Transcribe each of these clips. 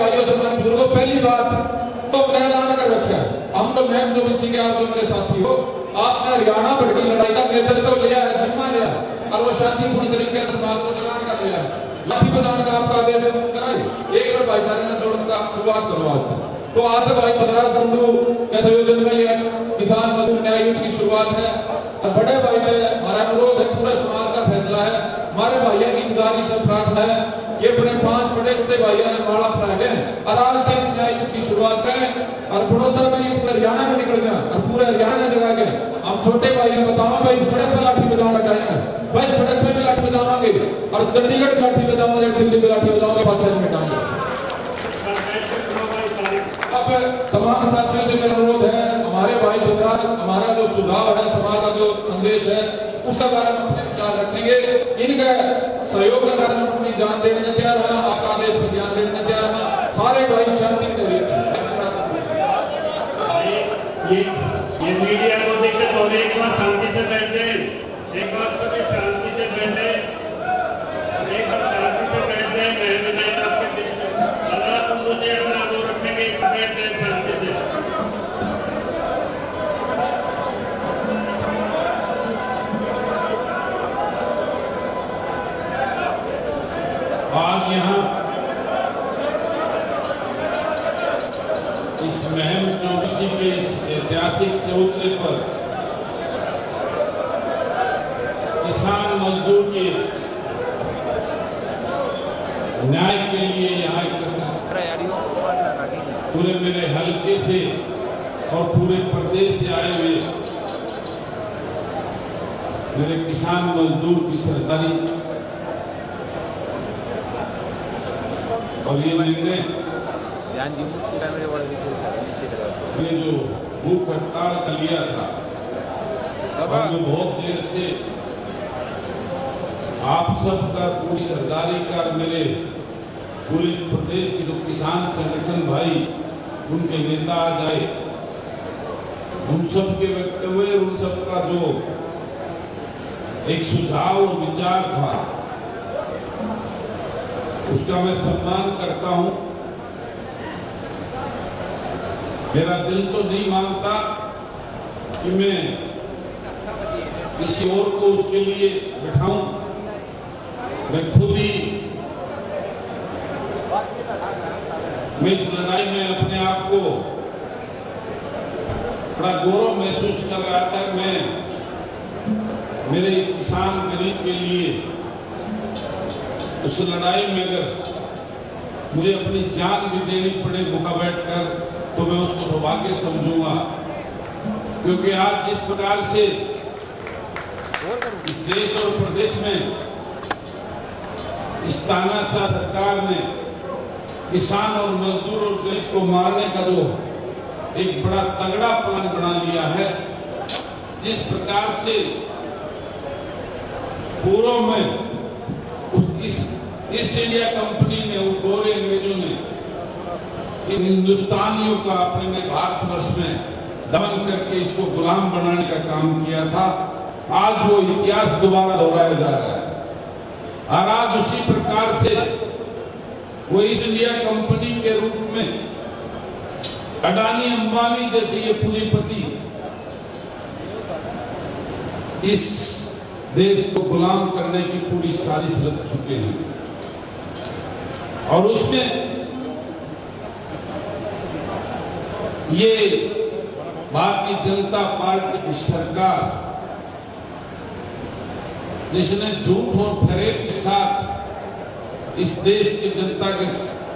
भाइयों से बुजुर्गों, पहली बात तो मैं ऐलान कर रखा है, हम तो महम जो भी के आप जो मेरे साथी हो, आपने हरियाणा भड़की लड़ाई का नेतृत्व लिया है, जिम्मा लिया और वो शांतिपूर्ण तरीके से समाज को जलाने का लिया है, लाठी बजाने का आपका आदेश कराए। एक बार भाईचारे ने जोड़ने का शुरुआत करो आज। तो आज भाई 15 चंडू के संयोजन में ये किसान मजदूर न्याय युद्ध की शुरुआत है और बड़े भाई में हमारा अनुरोध है, पूरे समाज का फैसला है, हमारे भाइयों की गुजारिश और प्रार्थना है, ये अपने 5 बड़े छोटे भाइयों ने माला फैलाए और आज के इस न्याय युद्ध की शुरुआत करें और बड़ौदा में पूरे हरियाणा में निकल गया और पूरे हरियाणा में जगह के हम छोटे भाई ने बताओ भाई सड़क पर लाठी बजाना लगाएंगे, भाई सड़क पे भी लाठी बजावांगे और चंडीगढ़ लाठी बजावांगे, दिल्ली में लाठी बजावांगे, बादशाह मिटाएंगे। अब तमाम साथियों से मेरा अनुरोध है, हमारे भाई बता हमारा जो सुझाव है, समाज का जो संदेश है, उसका बारे में अपने विचार रखेंगे, इनका सहयोग का कारण अपनी जान देने में तैयार होना, आपका आदेश पर ध्यान देने में तैयार होना, सारे भाई शांति के लिए। ये मीडिया को दिक्कत हो रही है, एक बार शांति से बैठे, एक बार सभी शांति से बैठे, एक बार शांति से बैठे, मैं आपके अगर तुम मुझे अपना वो रखेंगे बैठ जाए शांति से। आज यहाँ इस महम 24 के इस ऐतिहासिक चौतरे पर किसान मजदूर के न्याय के लिए यहाँ पूरे मेरे हल्के से और पूरे प्रदेश से आए हुए मेरे किसान मजदूर की सरदारी और ये निर्णय ये जो भूख हड़ताल का लिया था और जो बहुत देर से आप सबका पूरी सरदारी का मेरे पूरे प्रदेश के जो किसान संगठन भाई उनके नेता आ जाए, उन सब के वक्तव्य, उन सब का जो एक सुझाव और विचार था उसका मैं सम्मान करता हूं। मेरा दिल तो नहीं मानता कि मैं किसी और को उसके लिए बैठाऊं, मैं खुद ही मैं इस लड़ाई में अपने आप को बड़ा गौरव महसूस कर रहा था। मैं मेरे किसान गरीब के लिए उस लड़ाई में अगर मुझे अपनी जान भी देनी पड़े भूखा बैठकर तो मैं उसको सौभाग्य समझूंगा, क्योंकि आज जिस प्रकार से इस देश और प्रदेश में इस तानाशाह सरकार ने किसान और मजदूर और गरीब को मारने का जो एक बड़ा तगड़ा प्लान बना लिया है, जिस प्रकार से पूर्व में उस ईस्ट इंडिया कंपनी ने, उन गोरे अंग्रेजों ने इन हिंदुस्तानियों का अपने भारतवर्ष में दमन करके इसको गुलाम बनाने का काम किया था। आज वो इतिहास दोबारा दोहराया जा रहा है और आज उसी प्रकार से वो ईस्ट इंडिया कंपनी के रूप में अडानी अंबानी जैसे ये पूंजीपति इस देश को गुलाम करने की पूरी साजिश रच चुके हैं और उसमें ये भारतीय जनता पार्टी की सरकार जिसने झूठ और फरेब के साथ इस देश की जनता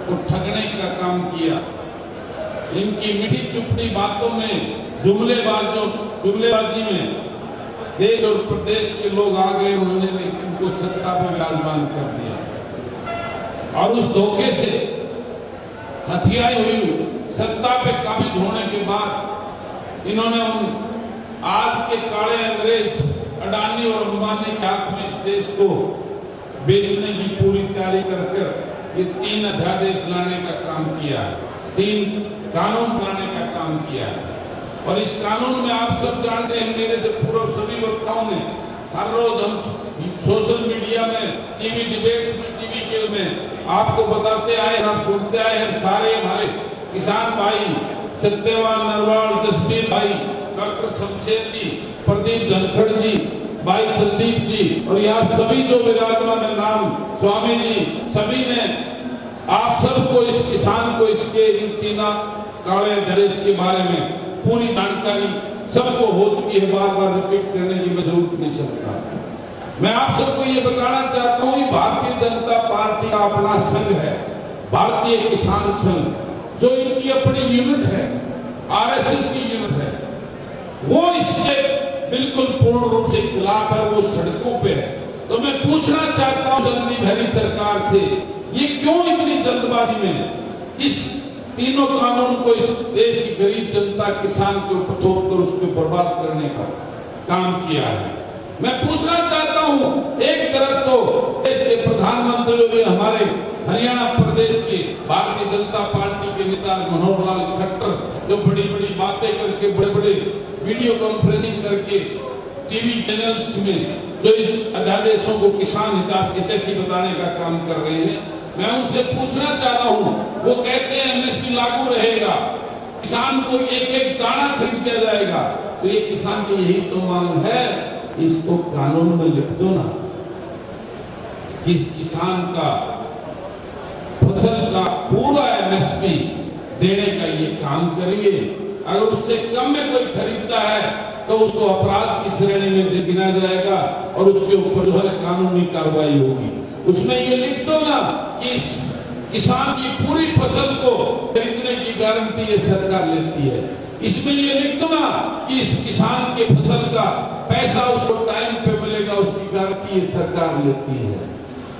को ठगने का काम किया, इनकी मीठी चुपड़ी बातों में जुमलेबाजी में देश और प्रदेश के लोग आ गए, उन्होंने इनको सत्ता पे विराजमान कर दिया और उस धोखे से हथियाई हुई सत्ता पे काबिज होने के बाद इन्होंने उन आज के काले अंग्रेज अडानी और अंबानी के हाथ में इस देश को बेचने की पूरी तैयारी कर ये 3 अध्यादेश लाने का काम किया, 3 कानून बनाने का काम किया और इस कानून में आप सब जानते हैं, मेरे से पूर्व सभी वक्ताओं ने हर रोज हम सोशल मीडिया में, टीवी डिबेट्स में, टीवी के में आपको बताते आए, हम सुनते आए हैं, सारे हमारे किसान भाई, सत्यवान नरवाल, जसबीर भाई, डॉक्टर शमशेर जी, प्रदीप धनखड़ जी, भाई संदीप जी, और यहाँ सभी जो विराजमान है, नाम स्वामी जी, सभी ने आप सबको, इस किसान को, इसके इन तीना काले नरेश के बारे में पूरी जानकारी सबको हो चुकी है, बार बार रिपीट करने की मैं जरूरत नहीं सकता। मैं आप सबको ये बताना चाहता हूँ, भारतीय जनता पार्टी का अपना संघ है, भारतीय किसान संघ, जो इनकी अपनी यूनिट है, आरएसएस की यूनिट है, वो इसके बिल्कुल पूर्ण रूप से खिलाफ है, वो सड़कों पे है। तो मैं पूछना चाहता हूँ जल्दी भरी सरकार से, ये क्यों इतनी जल्दबाजी में इस तीनों कानून को इस देश की गरीब जनता, किसान के ऊपर थोप कर उसको बर्बाद करने का काम किया है। मैं पूछना चाहता हूं, एक तरफ तो देश के प्रधानमंत्री भी हमारे हरियाणा प्रदेश के भारतीय जनता पार्टी के नेता मनोहर लाल खट्टर, जो बड़ी बड़ी बातें करके, बड़े बड़े वीडियो कॉन्फ्रेंसिंग करके टीवी चैनल्स में जो इस अध्यादेशों को किसान हितैषी बताने का काम कर रहे हैं, मैं उनसे पूछना चाहता हूं, वो कहते हैं एमएसपी लागू रहेगा, किसान को एक एक दाना खरीद दिया जाएगा, तो ये किसान की यही तो मांग है, इसको कानून में लिख दो ना, कि इस किसान का फसल का पूरा एमएसपी देने का ये काम करेंगे। अगर उससे कम में कोई खरीदता है तो उसको अपराध की श्रेणी में गिना जाएगा और उसके ऊपर जो है कानूनी कार्रवाई होगी। उसमें ये लिख दो ना कि इस किसान की पूरी फसल को खरीदने की गारंटी ये सरकार लेती है। इसमें ये लिख दो ना कि इस किसान के फसल का पैसा उसको टाइम पे मिलेगा, उसकी गारंटी ये सरकार लेती है।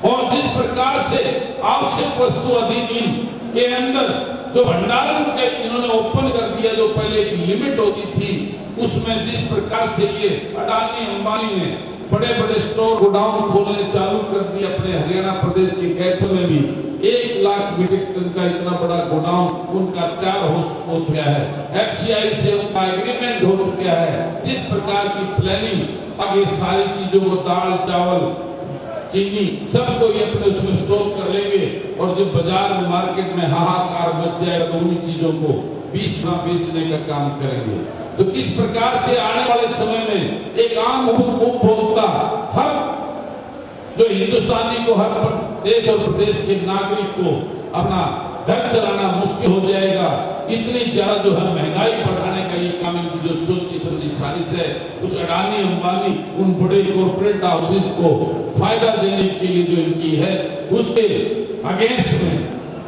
और जिस प्रकार से आवश्यक वस्तु अधिनियम के अंदर जो भंडारण के इन्होंने ओपन कर दिया, जो पहले एक लिमिट होती थी, उसमें जिस प्रकार से ये अडानी अंबानी ने बड़े बड़े स्टोर गोडाउन खोलने चालू कर दिए अपने हरियाणा प्रदेश के कैथल में भी 1 लाख मीट्रिक टन का इतना बड़ा गोडाउन उनका तैयार हो चुका है, एफसीआई से उनका एग्रीमेंट हो चुका है। जिस प्रकार की प्लानिंग, आगे सारी चीजों को, दाल चावल चीनी सबको ये अपने उसमें स्टोर कर लेंगे और जब बाजार में मार्केट में हाहाकार मच जाएगा तो उन्हीं चीजों को 20 गुना बेचने का काम करेंगे। तो किस प्रकार से आने वाले समय में एक आम उपभोक्ता, हर जो हिंदुस्तानी को, हर देश और प्रदेश के नागरिक को अपना घर चलाना मुश्किल हो जाएगा। इतनी ज्यादा जो है महंगाई बढ़ाने का ये काम, इनकी जो सोची समझी साजिश है, उस अडानी अंबानी उन बड़े कॉर्पोरेट हाउसेस को फायदा देने के लिए जो इनकी है, उसके अगेंस्ट में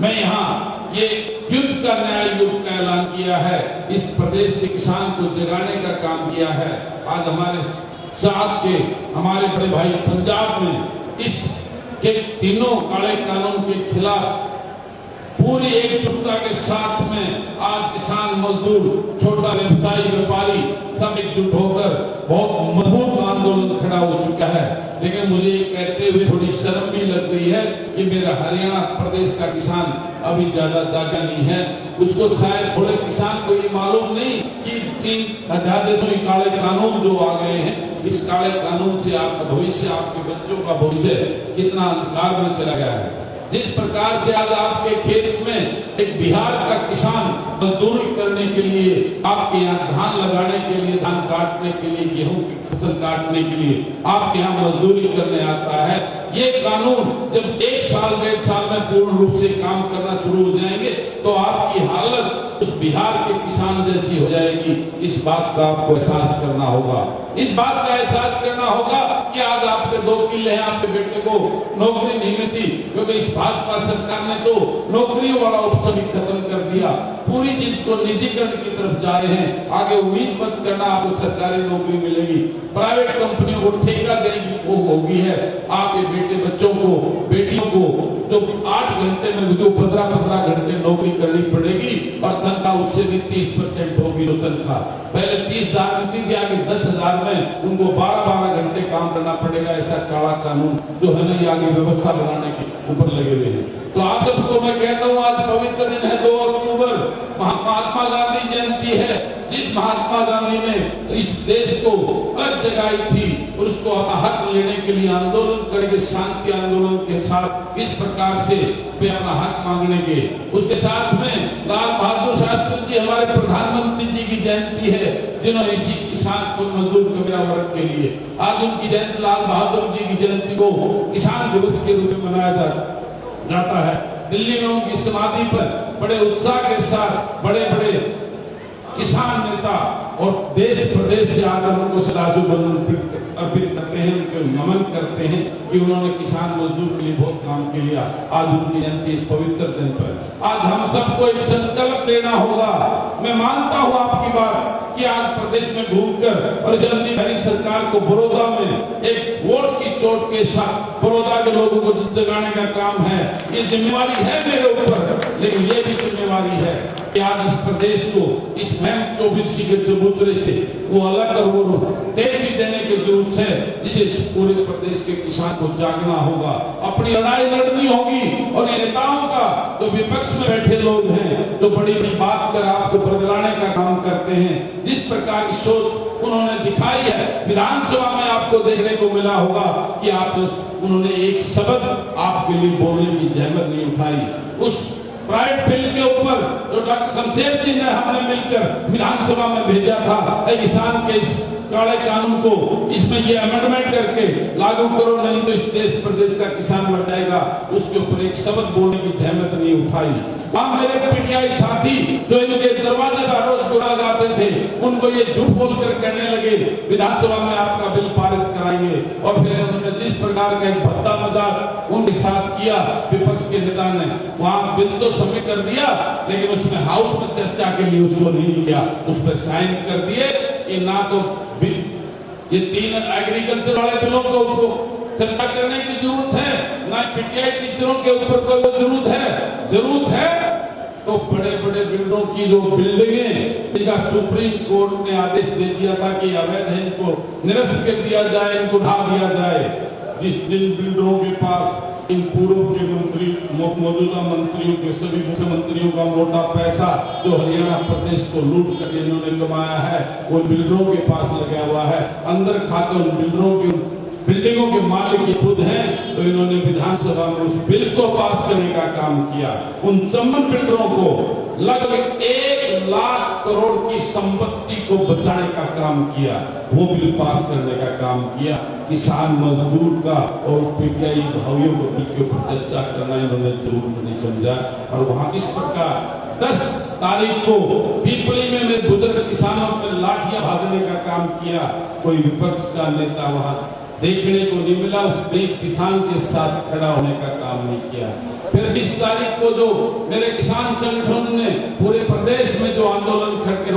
मैं यहाँ ये युद्ध का, नया युद्ध का ऐलान किया है। इस प्रदेश के किसान को जगाने का काम किया है। आज हमारे साथ के हमारे बड़े भाई पंजाब में इस के तीनों काले कानून के खिलाफ पूरी एकजुटता के साथ में आज किसान, मजदूर, छोटा व्यवसायी, व्यापारी सब एकजुट होकर बहुत मजबूत आंदोलन खड़ा हो चुका है। लेकिन मुझे ये कहते हुए थोड़ी शर्म भी लग रही है कि मेरा हरियाणा प्रदेश का किसान अभी ज्यादा जागा नहीं है। उसको शायद थोड़े किसान को ये मालूम नहीं कि 3 अध्यादेशों काले कानून जो आ गए हैं, इस काले कानून से आपका भविष्य, आपके बच्चों का भविष्य कितना अंधकार में चला गया है। जिस प्रकार से आज आपके खेत में एक बिहार का किसान मजदूरी करने के लिए, आपके यहाँ धान लगाने के लिए, धान काटने के लिए, गेहूं की फसल काटने के लिए आपके यहाँ मजदूरी करने आता है, ये कानून जब 1 साल 1.5 साल में पूर्ण रूप से काम करना शुरू हो जाएंगे तो आपकी हालत उस बिहार के किसान जैसी हो जाएगी। इस बात का आपको एहसास करना होगा। इस बात का एहसास करना होगा कि आज आपके 2 किले हैं, आपके बेटे को नौकरी नहीं मिलती, क्योंकि इस भाजपा सरकार ने तो नौकरियों वाला ऑप्शन ही खत्म कर दिया, पूरी चीज को निजीकरण की तरफ जा रहे हैं। आगे उम्मीद मत करना आपको सरकारी नौकरी मिलेगी, प्राइवेट कंपनियों को ठेका देने की वो होगी है। आपके बेटे बच्चों को, बेटियों को जो 8 घंटे में जो 15-15 घंटे नौकरी करनी पड़ेगी और तनख्वाह उससे भी 30% होगी। जो तनख्वाह पहले 30,000 मिलती थी, आगे 10,000 में उनको 12-12 घंटे काम करना पड़ेगा। ऐसा काला कानून जो है ना, आगे व्यवस्था बनाने के ऊपर लगे हुए हैं। तो आप सबको मैं कहता हूँ, आज पवित्र दिन है 2 अक्टूबर, महात्मा गांधी जयंती है, जिस महात्मा गांधी ने इस देश को अलग जगाई थी और उसको अपना हक लेने के लिए आंदोलन करके शांति आंदोलन के साथ किस प्रकार से वे अपना हक मांगने के, उसके साथ में लाल बहादुर शास्त्री जी हमारे प्रधानमंत्री जी की जयंती है, जिन्होंने इसी किसान को मजदूर कबीरा वर्ग के लिए आज उनकी जयंती, लाल बहादुर जी की जयंती को किसान दिवस के रूप में मनाया जाता है। दिल्ली में उनकी समाधि पर बड़े उत्साह के साथ बड़े बड़े किसान नेता और देश प्रदेश से आकर उनको श्रद्धांजलि अर्पित करते हैं, उनको नमन करते हैं कि उन्होंने किसान मजदूर के लिए बहुत काम किया। आज उनकी जयंती इस पवित्र दिन पर आज हम सबको एक संकल्प लेना होगा। मैं मानता हूँ आपकी बात कि आज प्रदेश में घूमकर और जल्दी हरी सरकार को बड़ौदा में एक वोट की चोट के साथ बड़ौदा के लोगों को जगाने का काम है, ये जिम्मेवारी है मेरे ऊपर, लेकिन ये भी जिम्मेवारी है कि आज इस प्रदेश को इस महम 24 के चबूतरे से वो अलग और वो तेजी देने की जरूरत है, जिसे पूरे प्रदेश के किसान को जागना होगा, अपनी लड़ाई लड़नी होगी। और ये नेताओं का जो विपक्ष में बैठे लोग हैं, जो बड़ी बड़ी बात कर आपको बदलाने का काम करते हैं, जिस प्रकार की सोच उन्होंने दिखाई है, विधानसभा में आपको देखने को मिला होगा कि आप उन्होंने एक शब्द आपके लिए बोलने की जहमत नहीं उठाई। उस प्राइवेट बिल के ऊपर जो डॉक्टर शमशेर जी ने हमने मिलकर विधानसभा में भेजा था, किसान के इस काले कानून को इसमें ये अमेंडमेंट करके लागू करो, नहीं तो इस देश प्रदेश का किसान मर जाएगा, उसके ऊपर एक शब्द बोलने की जहमत नहीं उठाई। वहां मेरे पीटीआई साथी जो इनके दरवाजे पर रोज गुड़ा गाते थे, उनको ये झूठ बोलकर कहने लगे विधानसभा में आपका बिल पारित कराएंगे, और फिर उन्होंने जिस प्रकार का एक भद्दा मजाक उनके साथ किया विपक्ष के नेता ने, वहां बिल तो सबमिट कर दिया लेकिन उसमें हाउस में चर्चा के लिए उसको नहीं किया, उस पर साइन कर दिए कि ना तो ये 3 एग्रीकल्चर वाले बिलों को उनको चर्चा करने की जरूरत है, ना पीटीआई टीचरों के ऊपर कोई जरूरत है तो बड़े बड़े बिल्डरों की जो बिल्डिंगें जिनका सुप्रीम कोर्ट ने आदेश दे दिया था कि अवैध है, इनको निरस्त कर दिया जाए, इनको ढा दिया जाए। जिस दिन बिल्डरों के पास इन पूर्व के मंत्री मौजूदा मंत्रियों के सभी मुख्यमंत्रियों का मोटा पैसा जो हरियाणा प्रदेश को लूट कर इन्होंने कमाया है वो बिल्डरों के पास लगा हुआ है, अंदर खाकर उन बिल्डरों के बिल्डिंगों के मालिक ये खुद हैं, तो इन्होंने विधानसभा में उस बिल को पास करने का काम किया। उन 54 बिल्डरों को लगभग 1 लाख करोड़ की संपत्ति को बचाने का काम किया, वो बिल पास करने का काम किया। किसान मजदूर का और पीटीआई भाइयों को बिल के ऊपर चर्चा करना इन्होंने जरूरत नहीं समझा। और वहां इस प्रकार 10 तारीख को पीपली में मेरे बुजुर्ग किसानों पर लाठियां भागने का काम किया, कोई विपक्ष का नेता वहां देखने को नहीं मिला, उसने किसान के साथ खड़ा होने का काम नहीं किया। फिर 20 तारीख को जो मेरे किसान संगठन ने पूरे प्रदेश में जो आंदोलन करके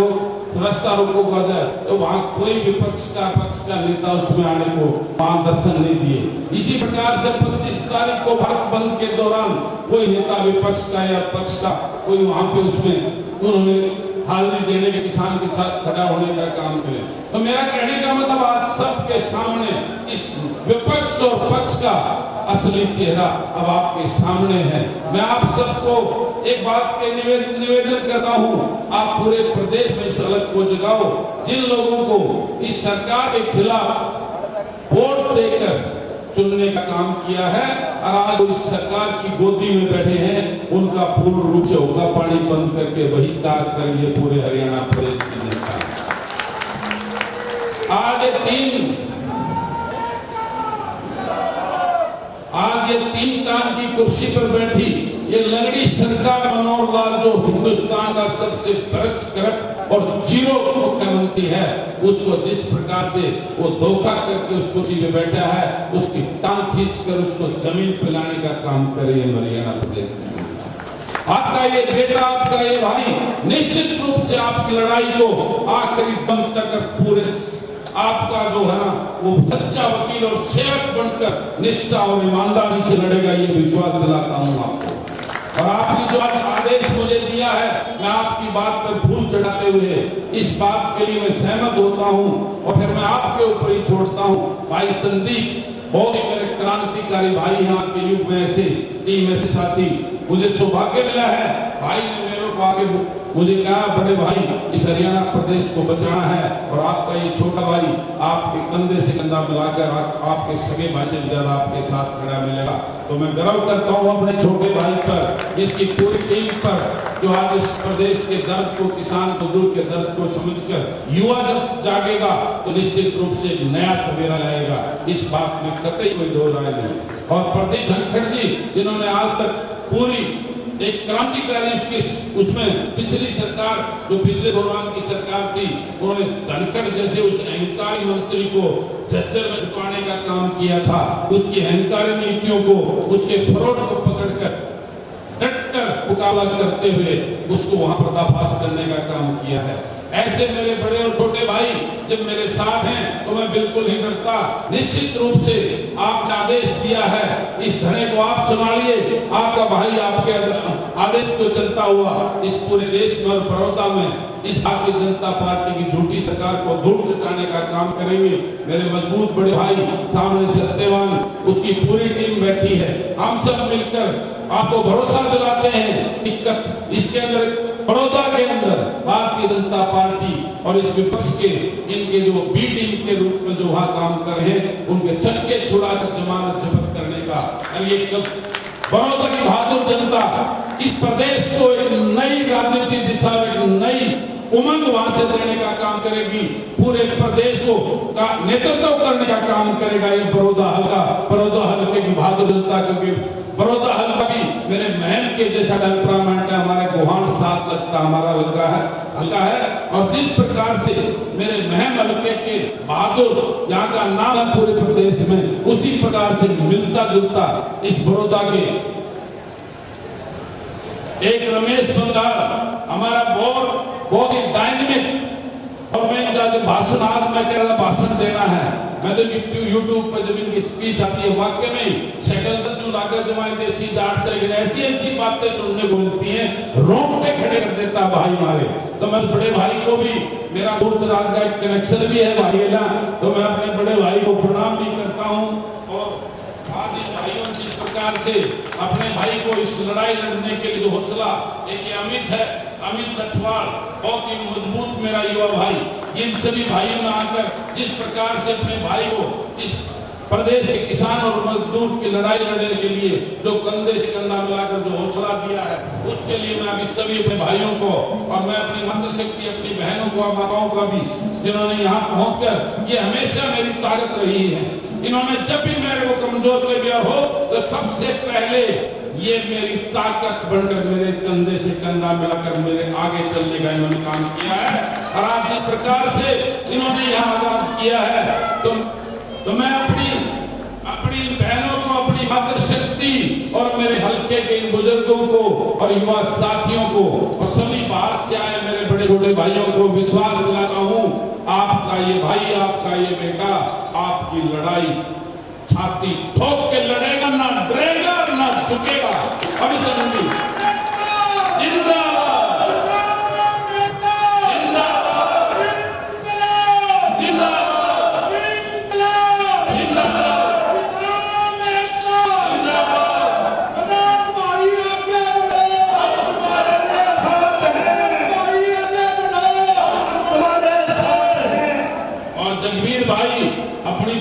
रास्ता रोको का जाए, तो वहां कोई विपक्ष का पक्ष का नेता उसमें आने को वहां दर्शन नहीं दिए। इसी प्रकार से 25 तारीख को भारत बंद के दौरान कोई नेता विपक्ष का या पक्ष का कोई वहां पे उसमें उन्होंने हाजिरी देने के किसान के साथ खड़ा होने का काम करे। तो मेरा कहने का मतलब आज सबके सामने इस विपक्ष और पक्ष का असली चेहरा अब आपके सामने है। मैं आप सबको एक बात के निवेदन करता हूँ, आप पूरे प्रदेश में इस अलग को जगाओ। जिन लोगों को इस सरकार के खिलाफ वोट देकर चुनने का काम किया है और आज इस सरकार की गोदी में बैठे हैं, उनका पूर्ण रूप से होगा पानी बंद करके बहिष्कार करिए पूरे हरियाणा प्रदेश की जनता। आज ये 3 कान की कुर्सी पर बैठी ये लंगड़ी सरकार मनोहर लाल जो हिंदुस्तान का सबसे भ्रष्ट करप्ट और जीरो मुख्यमंत्री है, उसको जिस प्रकार से वो धोखा करके उस कुर्सी पे बैठा है, उसकी टांग खींचकर उसको जमीन पे लाने का काम करे हरियाणा प्रदेश में। आपका ये बेटा, आपका ये भाई निश्चित रूप से आपकी लड़ाई को आखिरी दम तक पूरे आपका जो है ना वो सच्चा वकील और सेवक बनकर निष्ठा और ईमानदारी से लड़ेगा, ये विश्वास दिलाता हूं आपको। और आपने जो आदेश मुझे दिया है, मैं आपकी बात पर फूल चढ़ाते हुए इस बात के लिए मैं सहमत होता हूं और फिर मैं आपके ऊपर ही छोड़ता हूं। भाई संदीप बहुत ही मेरे क्रांतिकारी भाई हैं आज के युग में, ऐसे 3 में से साथी मुझे सौभाग्य मिला है, भाई ने मेरे को आगे मुझे कहा बड़े भाई इस हरियाणा प्रदेश को बचाना है और आपका ये छोटा भाई आपके कंधे से कंधा मिलाकर आपके सगे भाई से ज्यादा आपके साथ खड़ा मिलेगा। तो मैं गर्व करता हूँ अपने छोटे भाई पर, इसकी पूरी टीम पर, जो आज इस प्रदेश के दर्द को, किसान मजदूर के दर्द को समझकर युवा जब जागेगा तो निश्चित रूप से नया सवेरा लाएगा, इस बात में कतई कोई दो राय नहीं। और प्रदीप धनखड़ जी जिन्होंने आज तक पूरी एक क्रांतिकारी उसमें पिछली सरकार, जो पिछले दौरान की सरकार थी, उन्होंने धनखड़ जैसे उस अहंकारी मंत्री को झज्जर में झुकाने का काम किया था, उसकी अहंकारी नीतियों को, उसके फ्रॉड को पकड़कर डटकर मुकाबला करते हुए उसको वहां पर्दाफाश करने का काम किया है। ऐसे मेरे बड़े और छोटे भाई जब मेरे साथ हैं तो मैं बिल्कुल नहीं डरता। निश्चित रूप से आपने आदेश दिया है, इस धरने को आप संभालिए, आपका भाई आपके आदेश को चलता हुआ इस पूरे देश में और बड़ौदा में इस भारतीय जनता पार्टी की झूठी सरकार को धूल चटाने का काम करेंगे। मेरे मजबूत बड़े भाई सामने सत्यवान, उसकी पूरी टीम बैठी है, हम सब मिलकर आपको भरोसा दिलाते हैं कि इसके अंदर, बड़ौदा के अंदर भारतीय जनता पार्टी और इस विपक्ष के इनके जो बी टीम के रूप में जो वहां काम कर रहे हैं, उनके चक्के छुड़ाकर जमानत जब्त करने का, ये बड़ौदा की बहादुर जनता इस प्रदेश को एक नई राजनीति दिशा में, एक नई उमंग वहां से देने का काम करेगी, पूरे प्रदेश को का नेतृत्व करने का काम करेगा ये बड़ौदा हल्के की बहादुर जनता। क्योंकि बड़ौदा हल्का भी मेरे महल के जैसा टेम्परामेंट है, हमारे गोहान साथ लगता हमारा हल्का है और जिस प्रकार से मेरे महल हल्के के बहादुर यहाँ का नाम है पूरे प्रदेश में, उसी प्रकार से मिलता जुलता इस बड़ौदा के एक रमेश बंगाल हमारा बहुत ही डायनेमिक, और मैं इनका जो भाषण आज मैं कह रहा था भाषण देना है, मैं तो यूट्यूब पर जब इनकी स्पीच आती है वाक्य में शक्ल तू लाकर जमाई देसी जाट से, लेकिन ऐसी बातें सुनने को मिलती हैं, रोंगटे खड़े कर देता भाई हमारे। तो मैं बड़े भाई को भी, मेरा दूर दराज का एक कनेक्शन भी है भाई ना, तो मैं अपने बड़े भाई को प्रणाम भी करता हूँ। और आज इन भाइयों जिस प्रकार से अपने भाई को इस लड़ाई लड़ने के लिए जो हौसला, एक अमित है, अमित लठवाल, बहुत ही मजबूत मेरा युवा भाई, इन सभी भाइयों ने आकर जिस प्रकार से अपने भाई को इस प्रदेश के किसान और मजदूर की लड़ाई लड़ने के लिए जो कंधे से कंधा मिलाकर जो हौसला दिया है, उसके लिए मैं अभी सभी अपने भाइयों को और मैं अपनी मातृशक्ति अपनी बहनों को और माताओं का भी, जिन्होंने यहाँ पहुंचकर, ये हमेशा मेरी ताकत रही है, इन्होंने जब भी मेरे को कमजोर ले गया हो तो सबसे पहले ये मेरी ताकत बनकर मेरे कंधे से कंधा मिलाकर मेरे आगे चलने का इन्होंने काम किया है। और आज जिस प्रकार से इन्होंने यहाँ आगाज किया है, तो मैं अपनी बहनों को, अपनी मातृशक्ति और मेरे हल्के के इन बुजुर्गों को और युवा साथियों को और सभी बाहर से आए मेरे बड़े छोटे भाइयों को विश्वास दिलाता हूँ, आपका ये भाई, आपका ये बेटा आपकी लड़ाई छाती ठोक के लड़ेगा, ना डरेगा ना झुकेगा। अभी जरूरी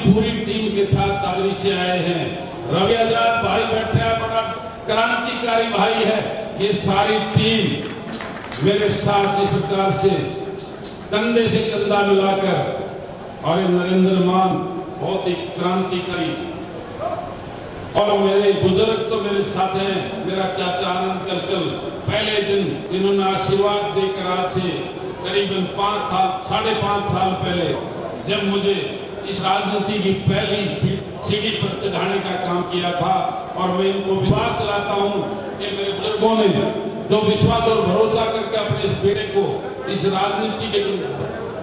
पूरी टीम के साथ दादरी से आए हैं, रवि आजाद भाई बैठे हैं, बड़ा क्रांतिकारी भाई है, ये सारी टीम मेरे साथ जिस प्रकार से कंधे से कंधा मिलाकर, और नरेंद्र मान बहुत ही क्रांतिकारी, और मेरे बुजुर्ग तो मेरे साथ हैं, मेरा चाचा आनंद कलचल पहले दिन इन्होंने आशीर्वाद देकर आज से करीबन 5.5 साल पहले जब मुझे इस राजनीति की पहली सीढ़ी पर चढ़ाने का काम किया था, और मैं इनको विश्वास दिलाता हूं कि मेरे बुजुर्गों ने जो विश्वास और भरोसा करके अपने इस बेटे को इस राजनीति के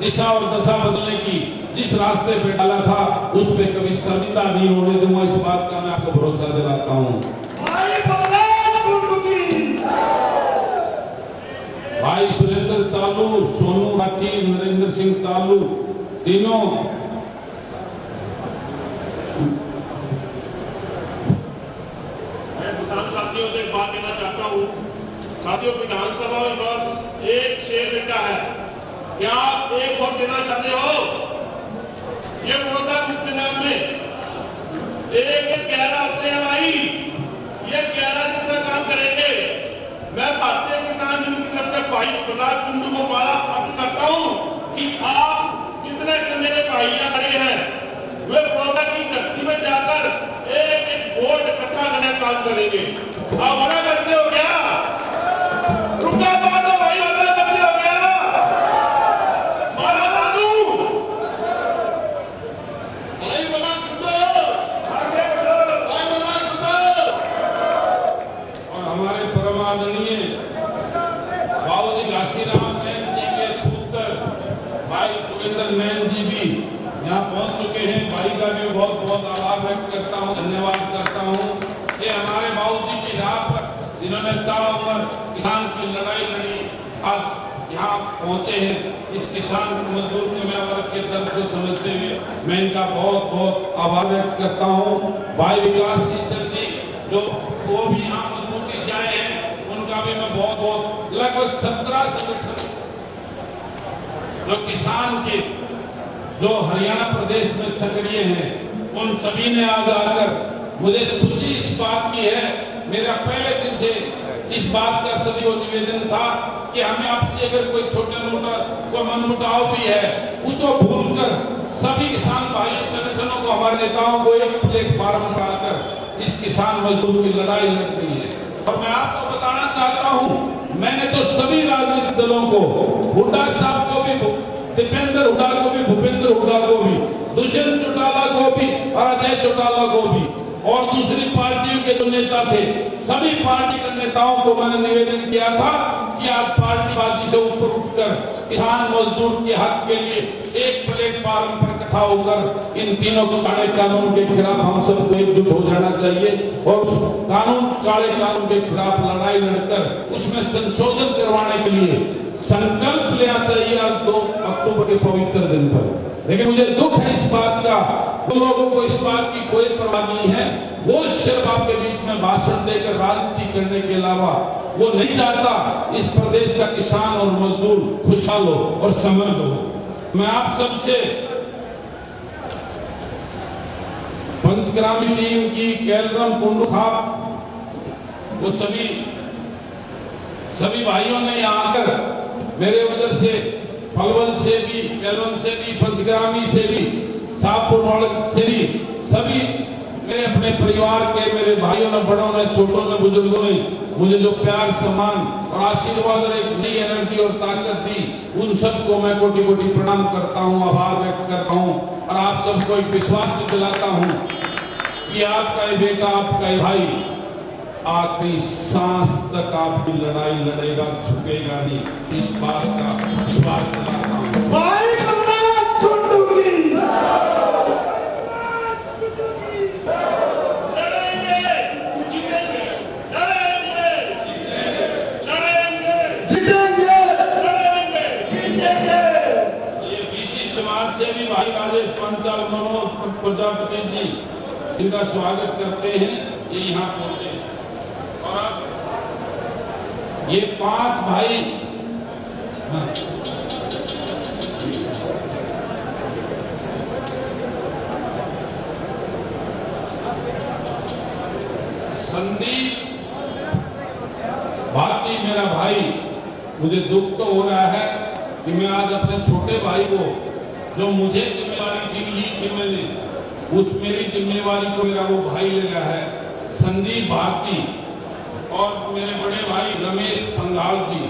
दिशा और दशा बदलने की जिस रास्ते पे डाला था, उस पे कभी शर्मिंदा नहीं होने दूंगा, इस बात का मैं आपको भरोसा दिलाता हूँ। भाई सुरेंद्र तालू, सोनू राठी, नरेंद्र सिंह तालू, तीनों साथियों से एक बात कहना चाहता हूँ। साथियों, विधानसभा में बस एक क्या आप एक वोट देना चाहते हो? ये वोट है उपचुनाव में एक 11 हफ्ते हैं भाई, ये 11 दिन से काम करेंगे। मैं भारतीय किसान यूनियन की तरफ से भाई प्रहलाद कुंडू को माला अर्पित करता हूं कि आप जितने मेरे भाइयां खड़े हैं वे कोरोना की धरती में जाकर एक वोट इकट्ठा करने का काम करेंगे। आप मना करते हो क्या? रुका बात हो भाई, मना करते हो क्या? माला बांधू भाई, मना सुनो, आगे बढ़ो भाई, मना सुनो। और हमारे परमादरणीय बाबूजी घासीराम नैन जी के सूत्र भाई जोगिंदर नैन जी भी यहाँ पहुंच चुके हैं। भाई का भी बहुत बहुत आभार व्यक्त करता हूँ, धन्यवाद करता हूँ। ये हमारे बाबूजी की राह पर जिन्होंने ताउम्र किसान की लड़ाई लड़ी, आज यहाँ पहुंचे हैं। इस किसान मजदूर के वर्ग के दर्द को समझते हुए मैं इनका बहुत बहुत आभार व्यक्त करता हूँ। भाई विकास सिंह जी जो वो भी यहाँ मजबूती से आए हैं, उनका भी मैं बहुत बहुत, लगभग 17 संगठन जो किसान के जो हरियाणा प्रदेश में सक्रिय हैं, उन सभी ने आज आकर मुझे खुशी इस बात की है। मेरा पहले दिन से इस बात का सभी को निवेदन था कि हमें आपसे अगर कोई छोटा मोटा कोई मनमुटाव भी है उसको भूलकर सभी किसान भाई संगठनों को, हमारे नेताओं को एक प्लेटफॉर्म बनाकर इस किसान मजदूर की लड़ाई लड़ती है। और मैं आपको बताना चाहता हूं, मैंने तो सभी राजनीतिक दलों को, हुड्डा साहब को भी, दीपेंद्र हुड्डा को भी, भूपेंद्र हुड्डा को भी, दुष्यंत चौटाला को भी और अजय चौटाला को भी, और दूसरी पार्टियों के जो नेता थे, सभी पार्टी के नेताओं को मैंने निवेदन किया था कि आज पार्टीबाजी से ऊपर उठकर किसान मजदूर के हक के लिए एक प्लेटफॉर्म पर इकट्ठा होकर इन तीनों को काले कानून के खिलाफ हम सबको एकजुट हो जाना चाहिए और उस काले कानून के खिलाफ लड़ाई लड़कर उसमें संशोधन करवाने के लिए संकल्प लेना चाहिए आज 2 अक्टूबर के पवित्र दिन पर। लेकिन मुझे दुख है इस बात का, लोगों को इस बात की कोई परवाह नहीं है। वो सिर्फ आपके बीच में भाषण देकर राजनीति करने के अलावा वो नहीं चाहता इस प्रदेश का किसान और मजदूर खुशहाल हो और समृद्ध हो। मैं आप सबसे पंचग्रामी टीम की कैलरम कुंडू खाप वो सभी भाइयों ने यहाँ आकर मेरे उधर से पलवल से भी, कैलरम से भी, पंचग्रामी से भी, शाहपुर वाले से भी, सभी मेरे अपने परिवार के मेरे भाइयों ने, बड़ों ने, छोटों ने, बुजुर्गों ने मुझे जो प्यार, सम्मान और आशीर्वाद और एक नई एनर्जी और ताकत दी, उन सबको मैं कोटि कोटि प्रणाम करता हूँ, आभार व्यक्त करता हूँ। और आप सबको एक विश्वास भी दिलाता हूँ कि आपका ये बेटा, आपका ये भाई आखिरी सांस तक आपकी लड़ाई लड़ेगा, झुकेगा नहीं। इस बात का विश्वास दिलाता हूँ। भाई प्रहलाद कुंडू की से भी भाई राजेश पंचाल, मनोज प्रजापति जी इनका स्वागत करते हैं, ये यहाँ पहुंचे। और अब ये 5 भाई संदीप भारती मेरा भाई, मुझे दुख तो हो रहा है कि मैं आज अपने छोटे भाई को, जो मुझे जिम्मेवारी दी थी मैंने, उस मेरी जिम्मेवारी को मेरा वो भाई ले रहा है, संदीप भारती, और मेरे बड़े भाई रमेश पंघाल जी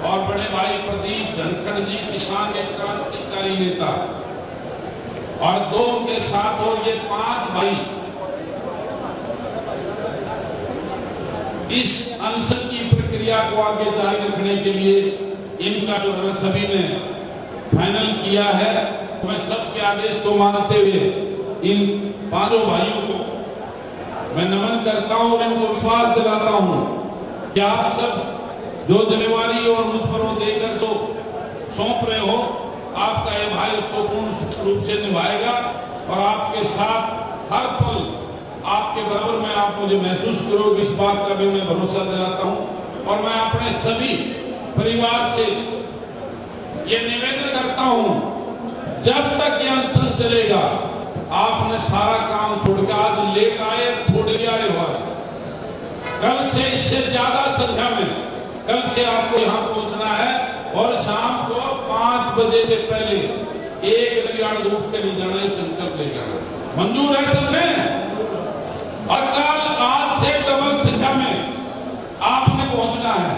और बड़े भाई प्रदीप धनखड़ जी, किसान एक क्रांतिकारी नेता, और 2 के साथ और ये 5 भाई इस अनशन की प्रक्रिया को आगे जारी रखने के लिए इनका जो सभी ने फाइनल किया है, मैं सबके आदेश को मानते हुए इन 5 भाइयों को मैं नमन करता हूं और इनको विश्वास दिलाता हूं कि आप सब जो जिम्मेवारी और मुझ पर वो देकर जो सौंप रहे हो, आपका ये भाई उसको पूर्ण रूप से निभाएगा और आपके साथ हर पल आपके बराबर में आप मुझे महसूस करोगे, इस बात का भी मैं भरोसा दिलाता हूं। और मैं अपने सभी परिवार से ये निवेदन करता हूं, जब तक ये अनशन चलेगा आपने सारा काम छोड़ के आज लेकर आए थोड़े रिवाज, कल से इससे ज्यादा संख्या में कल से आपको यहाँ पहुंचना है और शाम को 5 बजे से पहले 1 रियाड़ धूप के नहीं जाना, ये संकल्प ले जाना। मंजूर है सब में? और कल आज से डबल संख्या में आपने पहुंचना है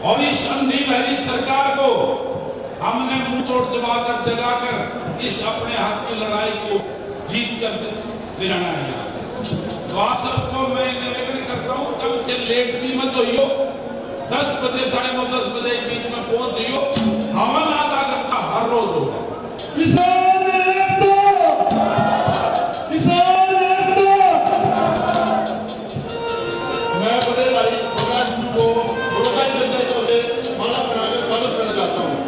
और इस अंधी बहरी सरकार को हमने मुंह तोड़ जगाकर इस अपने हक की लड़ाई को जीत कर ले जाना है। तो आप सबको मैं निवेदन करता हूं, कल से लेट भी मत होइयो, 10 बजे 9:30 10 बजे के बीच में पहुंच जाइयो। हवन आधा घंटा हर रोज होगा। किसान एकता, किसान एकता। मैं बड़े भाई प्रकाश को रोकाई जनता की तरफ से माला बनाकर स्वागत करना चाहता हूँ।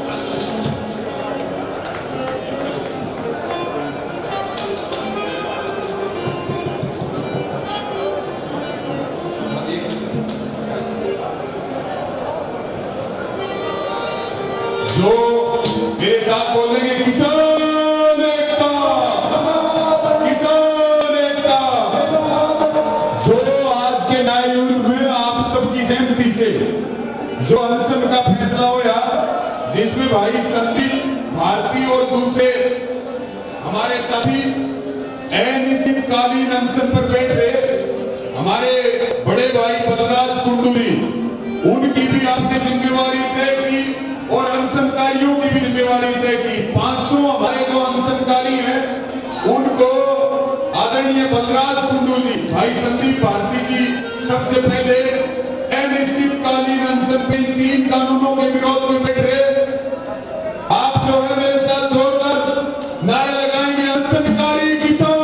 जो मेरे साथ बोलेंगे किसान एकता, किसान एकता। जो आज के नए युद्ध में आप सबकी सहमति से जो अनशन का फैसला हुआ, जिसमें भाई संदीप भारती और दूसरे हमारे साथी अनिश्चितकालीन अनशन पर बैठ रहे हमारे बड़े भाई बलराज कुंडू जी, उनकी भी आपने जिम्मेवारी तय की और अनशनकारियों की भी जिम्मेवारी तय की। 500 हमारे जो अनशनकारी हैं उनको आदरणीय बलराज कुंडू जी, भाई संदीप भारती जी सबसे पहले अनिश्चितकालीन अनशन पे 3 कानूनों के विरोध में बैठ रहे। आप जो है मेरे साथ जोरदार नारे लगाएंगे, अनशनकारी किसान,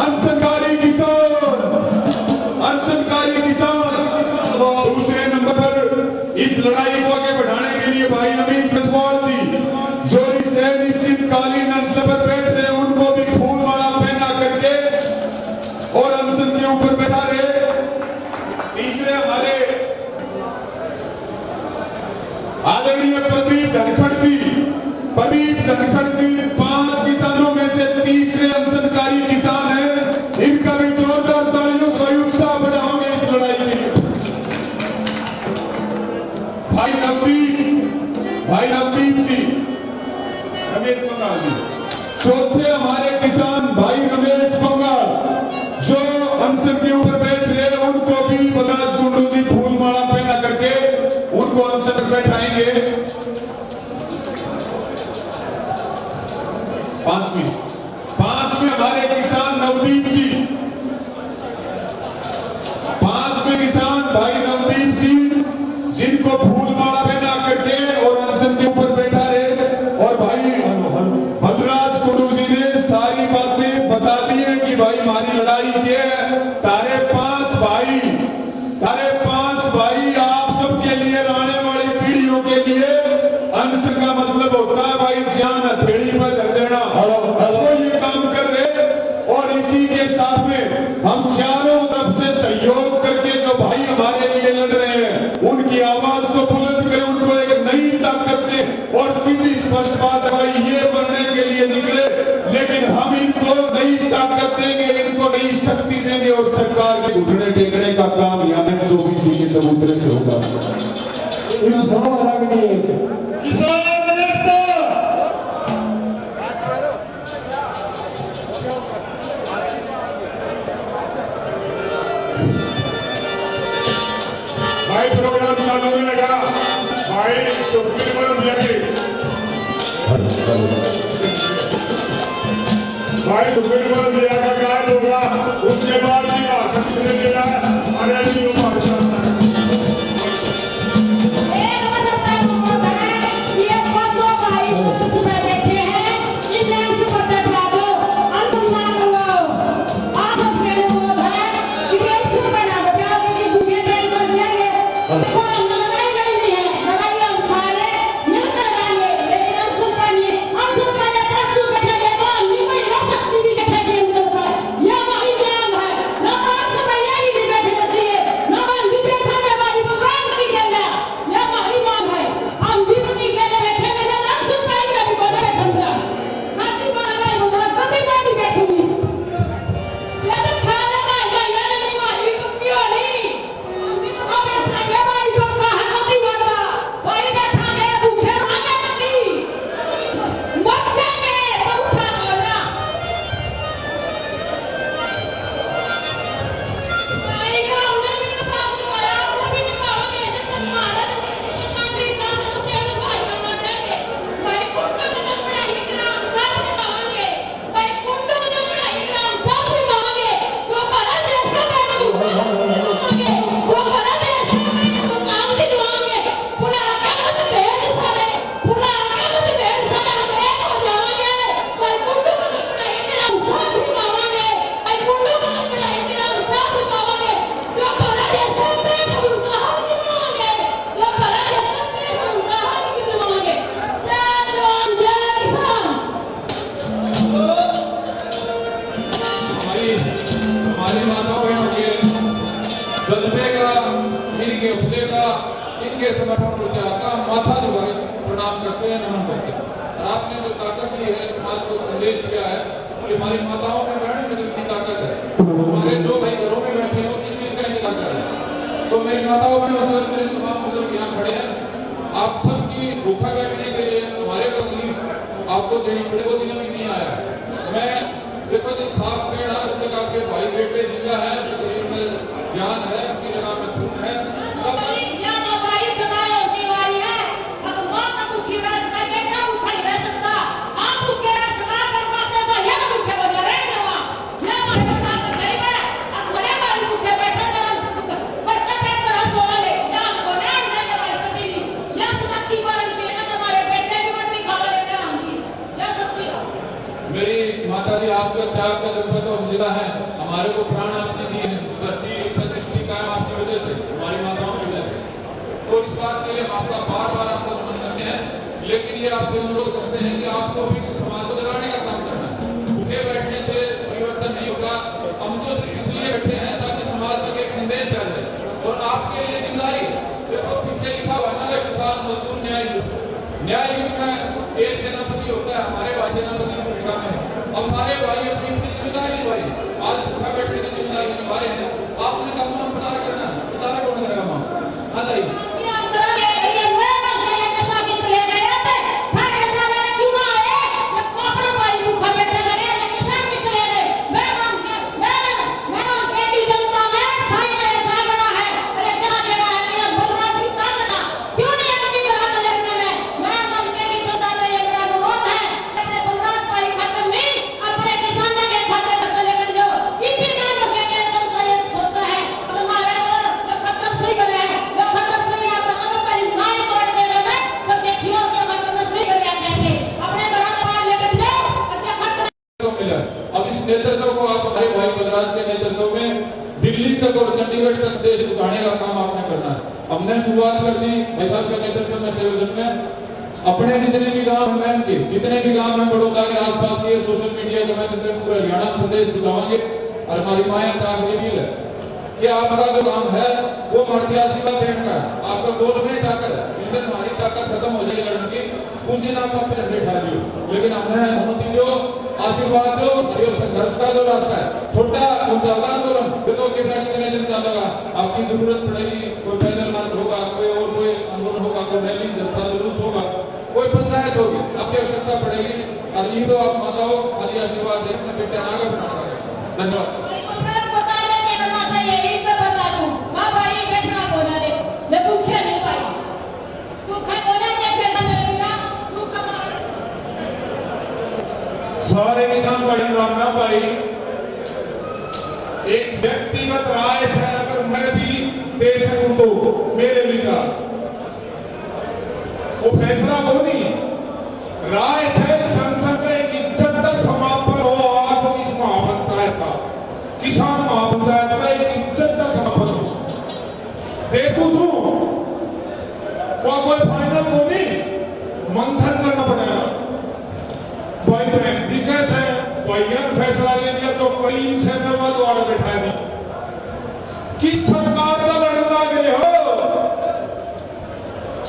अनशनकारी किसान, अनशनकारी किसान। दूसरे नंबर पर इस लड़ाई को आगे बढ़ाने के लिए भाई अमित रजवाड़ जी, जो इस अनिश्चितकालीन अनशन पर बैठ रहे, उनको भी फूल माला पहना करके और अनशन के ऊपर बैठा रहे। तीसरे हमारे आदरणीय प्रदीप धनखड़ जी, प्रदीप धनखड़ जी 5 किसानों में से तीसरे अनशनकारी किसान हैं। इनका भी जोरदार तालियों से उत्साह बढ़ाओगे इस लड़ाई के लिए। भाई नवदीप जी, रमेश बंगाल जी, चौथे हमारे किसान भाई रमेश बंगाल जो अनशन के ऊपर बैठ रहे, उनको भी बलराज कुंडू जी फूल माला पहना करके उनको अनशन पर बैठाएंगे। 5वें हमारे किसान नवदीप जी, 5वें किसान भाई नवदीप जी, जिनको फूल माला पहना करके और अनशन के ऊपर बैठा रहे। और भाई बलराज कुंडू जी ने सारी बातें बता दी है कि भाई हमारी लड़ाई ये है। तारे 5 भाई आप सबके लिए, आने वाली पीढ़ियों के लिए अनशन का मतलब होता है भाई जान हथेली पर धर देना। वो ये काम कर रहे और इसी के साथ में हम चारों तरफ से सहयोग करके जो भाई हमारे लिए लड़ रहे हैं, उनकी आवाज को बुलंद करें, उनको एक नई ताकत दें। और सीधी स्पष्ट बात है भाई, ये बनने के लिए निकले, लेकिन हम इनको नई ताकत देंगे, इनको नई शक्ति देंगे और सरकार के घुटने टेकने का काम यहाँ में 24 के चबूतरे से होगा। किसान एकता। भाई प्रोग्राम चालू होने लगा। भाई सुप्रीम भाई सुप्रीम दिया का गायब होगा, उसके बाद भी भाषण किसने दिया है? अरे जी वो भाषण Thank you. के समर्पण ऊर्जा का माथा झुकाए प्रणाम करते हैं, नमन करते हैं। और आपने जो ताकत दी है, समाज को संदेश दिया है, कि हमारी माताओं में बहनों में जितनी ताकत है, हमारे जो भाई घरों में बैठे हैं वो किस चीज का इंतजार कर रहे हैं। तो मेरी माताओं में और मेरे तमाम बुजुर्ग यहाँ खड़े हैं, आप सबकी भूखा बैठने के लिए हमारे को तकलीफ आपको देनी पड़े, वो दिन भी नहीं आया। मैं देखो जो साफ कहना जब तक आपके भाई बेटे जिंदा है, शरीर में जान है, अपनी जगह में खून है, तब तक माता जी आपका त्याग का जब तो हम जिला है, हमारे को प्राण आपने दिए हैं, धरती सृष्टि कायम आपकी वजह से, हमारी माताओं की वजह से। तो इस बात के लिए आपका बार बार आपको नमन करते हैं, लेकिन ये आपसे अनुरोध करते हैं कि आपको भी समाज को जगाने का काम करना है। भूखे बैठने से परिवर्तन नहीं होगा। हम तो सिर्फ इसलिए बैठे हैं ताकि समाज तक एक संदेश जा जाए, और आपके लिए जिम्मेदारी देखो पीछे लिखा हुआ ना, किसान मजदूर न्याय युग। न्याय युग में एक सेनापति होता है, हमारे भाई सेनापति भूमिका में, अब सारे भाई अपनी अपनी जिम्मेदारी निभाई। आज भूखा बैठने की जिम्मेदारी निभा रहे हैं, आपने काम प्रचार करना, प्रचार कौन करेगा? मां हाँ दाई नेतृत्व को आप हमारे भाई बलराज के नेतृत्व में दिल्ली तक और चंडीगढ़ तक देश दिखाने का काम आपने करना है। हमने शुरुआत कर दी भाई साहब के नेतृत्व में संयोजन में। अपने जितने भी गांव हैं के जितने भी गांव हैं बड़ौदा के आसपास के सोशल मीडिया के माध्यम पूरे हरियाणा में संदेश पहुंचाएंगे। और हमारी माया ताकत ये है कि आपका जो काम है वो मर्द आशीर्वाद देने का है। आपका गोल में ताकत है, जिस दिन हमारी ताकत खत्म हो जाएगी लड़ने की, उस दिन आप अपने झंडे ठा लियो। लेकिन हमने अनुमति दो, आशीर्वाद दो, और संघर्ष का जो रास्ता है छोटा आंदोलन देखो कितने दिन चलेगा। आपकी जरूरत पड़ेगी, कोई पैदल मार्च होगा, कोई और कोई आंदोलन होगा, कोई रैली जलसा जुलूस होगा, कोई पंचायत होगी, आपकी आवश्यकता पड़ेगी। और ये तो आप माताओं खाली आशीर्वाद दे अपने बेटे आगे बढ़ाना है। धन्यवाद। सारे किसान भाई रामना भाई, एक व्यक्तिगत राय से अगर मैं भी दे सकूं तो मेरे विचार वो फैसला वो नहीं राय से संसद की इज्जत समापन हो। आज इस महापंचायत का किसान महापंचायत का एक इज्जत का समापन हो। देखो कोई फाइनल को नहीं मंथन करना पड़ेगा। भाई बहन जी कैसे भाइयों फैसला ले लिया जो करीम से द्वारा बैठा दी किस सरकार का लड़ना गए हो।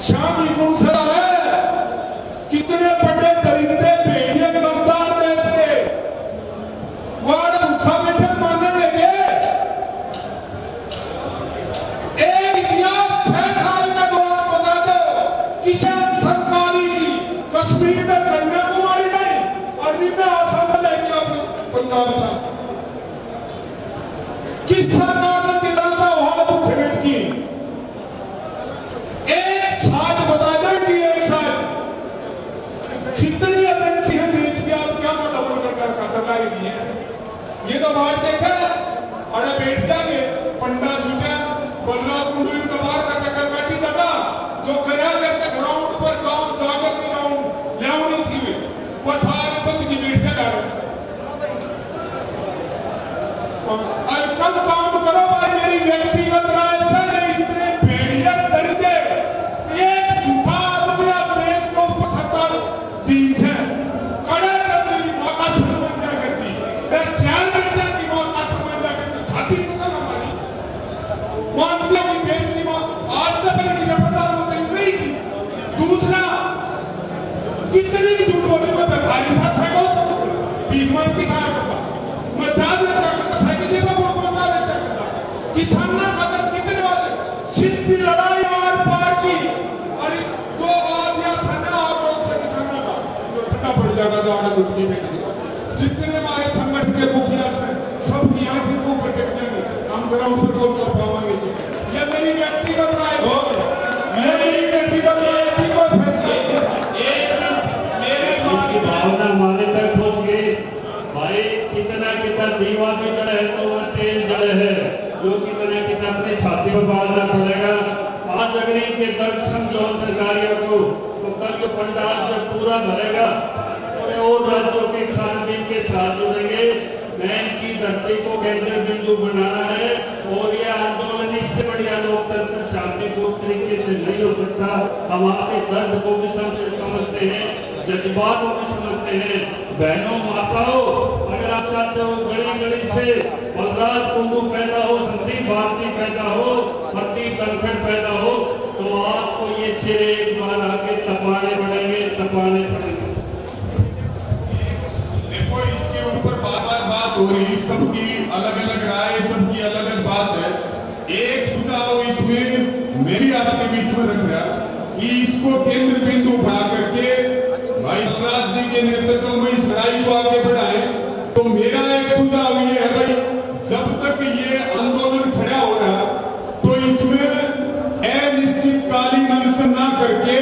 शामी कौन सा है, कितने बड़े दरिंदे भेड़िए गद्दार देश के वार्ड भूखा बैठे मानने लगे। एक इतिहास 6 साल का दौरान बता दो किसान सरकारी की कश्मीर में कन्याकुमारी नहीं अरबी में आसाम में लेके पंजाब में किस सरकार ने जितना सा हाल भूखे बैठ की। एक साज बता दो कि एक साज जितनी एजेंसी है देश की आज क्या दमन कर रही है। ये तो बात देखा अरे बैठ जाके पंडा छूटा बल्ला कुंडली का बाहर का चक्कर बैठी जगह जो करा करके ग्राउंड पर काम जाकर के ग्राउंड लाउनी थी वो सारे बंद की बैठ जा रहे और कब काम करो भाई। मेरी व्यक्तिगत राय से इतने भेड़िया दर्दे एक छुपा आदमी देश को सरकार दी है कड़े कर मेरी माँ का समझा करती ख्याल रखना की माँ का समझा करती छाती पकड़ कितना दीवा भी जड़ है तो वह तेल जड़ है, जो कि मैंने कितना अपनी छाती पर बांधना पड़ेगा। आज अगर इनके दर्द समझो सरकारियों को, तो कल जो पंडाल जो पूरा भरेगा और राज्यों के किसान भी इनके साथ जुड़ेंगे। मैं इनकी धरती को केंद्र बिंदु बनाना है और यह आंदोलन इससे बढ़िया लोकतंत्र शांतिपूर्ण तरीके से नहीं हो सकता। हम आपके दर्द को भी समझते हैं, जज्बात को भी समझते हैं। बहनों माताओं, अगर आप चाहते हो गली गली से बलराज कुंडू पैदा हो, संदीप भारती पैदा हो, प्रदीप धनखड़ पैदा हो, तो आपको ये चेहरे एक बार आके तपाने पड़ेंगे, तपाने पड़ेंगे। देखो, इसके ऊपर बार-बार बात हो रही, सबकी अलग अलग राय, सबकी अलग अलग बात है। एक सुझाव इसमें मैं भी आपके बीच में रख रहा कि इसको केंद्र बिंदु बना करके भाई बलराज जी के नेतृत्व में इस लड़ाई को आगे बढ़ाएं। तो मेरा एक सुझाव ये है भाई, जब तक ये आंदोलन खड़ा हो रहा तो इसमें अनिश्चितकालीन अनशन ना करके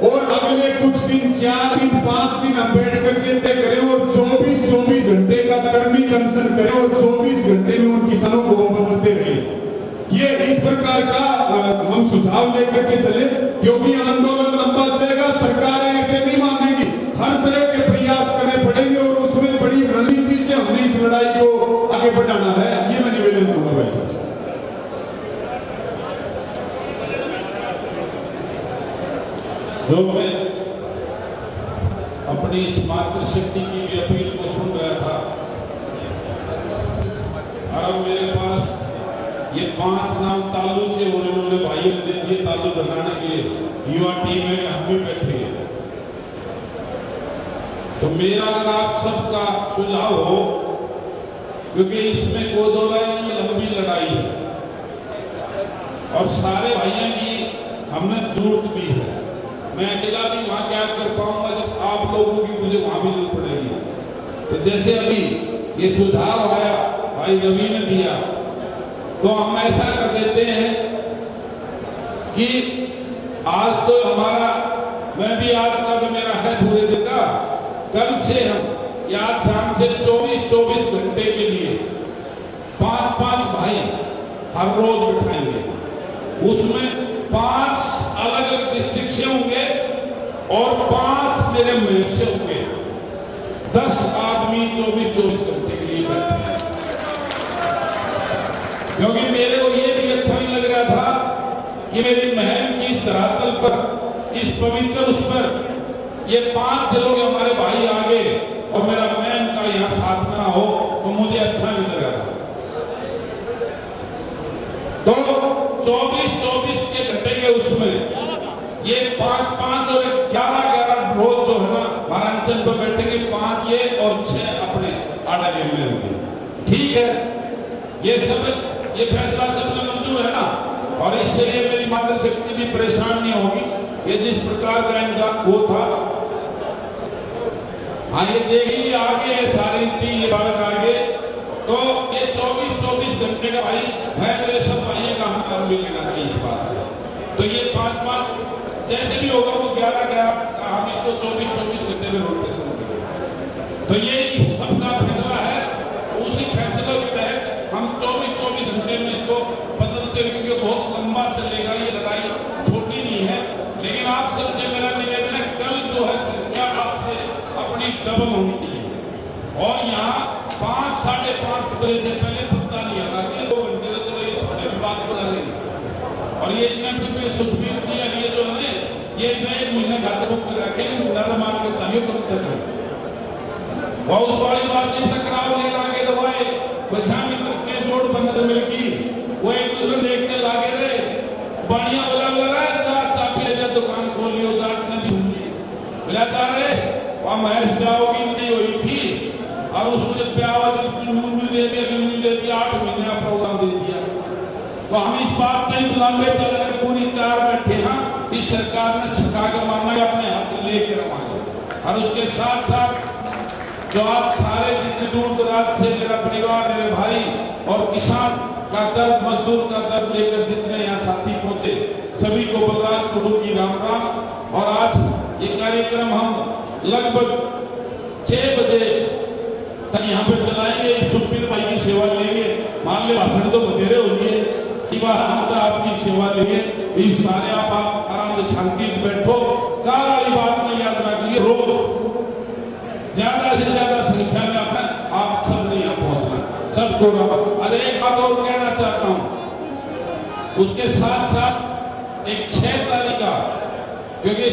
और अगले कुछ दिन, 4 दिन, 5 दिन हम बैठ करके तय करें और 24 घंटे का कर्मिक अनशन करें और 24 घंटे में उन किसानों को हम बदलते रहे। ये इस प्रकार का हम सुझाव लेकर के चले, क्योंकि आंदोलन लंबा चलेगा, सरकारें ऐसे नहीं मानेगी, हर तरह के प्रयास करने पड़ेंगे और उसमें बड़ी रणनीति से हमने इस लड़ाई को आगे बढ़ाना है। ये मैं निवेदन करूंगा भाई साहब। जो मैं अपनी इस मातृशक्ति की भी अपील को सुन रहा था, अब मेरे पास ये 5 नाम तालू से और इन्होंने भाइयों ने दे दिए तालू बनाने के युवा टीम में हम भी बैठे हैं। तो मेरा अगर आप सबका सुझाव हो, क्योंकि इसमें कोई दो राय नहीं, लंबी लड़ाई है और सारे भाइयों की हमें जरूरत भी है। मैं अकेला भी वहां क्या कर पाऊंगा जब आप लोगों की मुझे वहां भी जरूरत पड़ेगी। तो जैसे अभी ये सुझाव आया भाई रवि ने दिया, तो हम ऐसा कर देते हैं कि आज तो हमारा, मैं भी आज का भी मेरा है पूरे दिन का, कल से हम आज शाम से 24 घंटे के लिए 5 भाई हर रोज बिठाएंगे। उसमें 5 अलग अलग डिस्ट्रिक्ट से होंगे और 5 मेरे मेल से होंगे। 10 आदमी 24 घंटे के लिए बैठे, क्योंकि मेरे को ये भी अच्छा नहीं लग रहा था कि मेरी महल की इस धरातल पर, इस पवित्र उस पर ये 5 लोग हमारे भाई आगे और मेरा महल का यहाँ साथ ना हो, तो मुझे अच्छा नहीं लग रहा था। तो 24 के घंटे के उसमें ये 5 और 11 रोज जो है ना महारांचल पर बैठेंगे, 5 ये और 6 अपने आड़े में होंगे। ठीक है, ये फैसला सबने मंजूर है ना, और इससे ये मेरी मातृशक्ति भी परेशान नहीं होगी। ये जिस प्रकार का इनका वो था, हाँ ये देखिए आगे सारी टीम ये बात आगे, तो ये 24 घंटे का भाई है, मेरे सब भाइयों का हम कर भी लेना चाहिए इस बात से। तो ये 5 जैसे भी होगा वो 11 हम इसको 24 घंटे में रोटेशन करेंगे। तो ये सबका फैसला है, उसी फैसले के तहत हम 24 घंटे में इसको बदलते हुए, क्योंकि बहुत लंबा चलेगा, ये लड़ाई छोटी नहीं है। लेकिन आप सबसे मेरा निवेदन है, कल जो है संख्या आपसे अपनी डबल होनी चाहिए और यहाँ 5 साढ़े 5 बजे से पहले पता नहीं आता कि 2 घंटे तो ये बात बना रही। और ये इतना सुखबीर जी ये जो है ये मैं 1 महीने घर बुक कर रखे, डर मार के चाहिए कब तक है बहुत बड़ी बात से टकराव ले लागे दवाए बसामी के जोड़ बंद मिलकी वो एक दूसरे देखते लागे रहे बढ़िया बोला चाबी ले जा दुकान खोल लियो जाट ने भी बोला जा रहे वहां महज जाओगी नहीं हुई थी और उसने ब्याह दे दिया 8 महीने का प्रोग्राम दे दिया। तो हम इस बात पे लंबे चल रहे पूरी तैयार बैठे हैं, इस सरकार ने छका के मारना है, अपने हाथ लेकर रवाना। और उसके साथ साथ जो आप सारे जितने दूर दराज से मेरा परिवार, मेरे भाई और किसान का दर्द, मजदूर का दर्द लेकर जितने यहाँ साथी पहुंचे, सभी को बलराज कुंडू की राम राम। और आज ये कार्यक्रम हम लगभग 6 बजे यहाँ पे चलाएंगे, सुखबीर भाई की सेवा लेंगे, मान ले भाषण तो बतेरे होंगे कि वह हम तो आपकी सेवा लेंगे, ये सारे आप आराम से शांति से बैठो। काल वाली बात में याद रखिए, रोज ज्यादा से ज्यादा संख्या में आप सब ने यहाँ पहुंचना, सबको। अरे एक बात और कहना चाहता हूँ, उसके साथ साथ एक 6 तारीख का, क्योंकि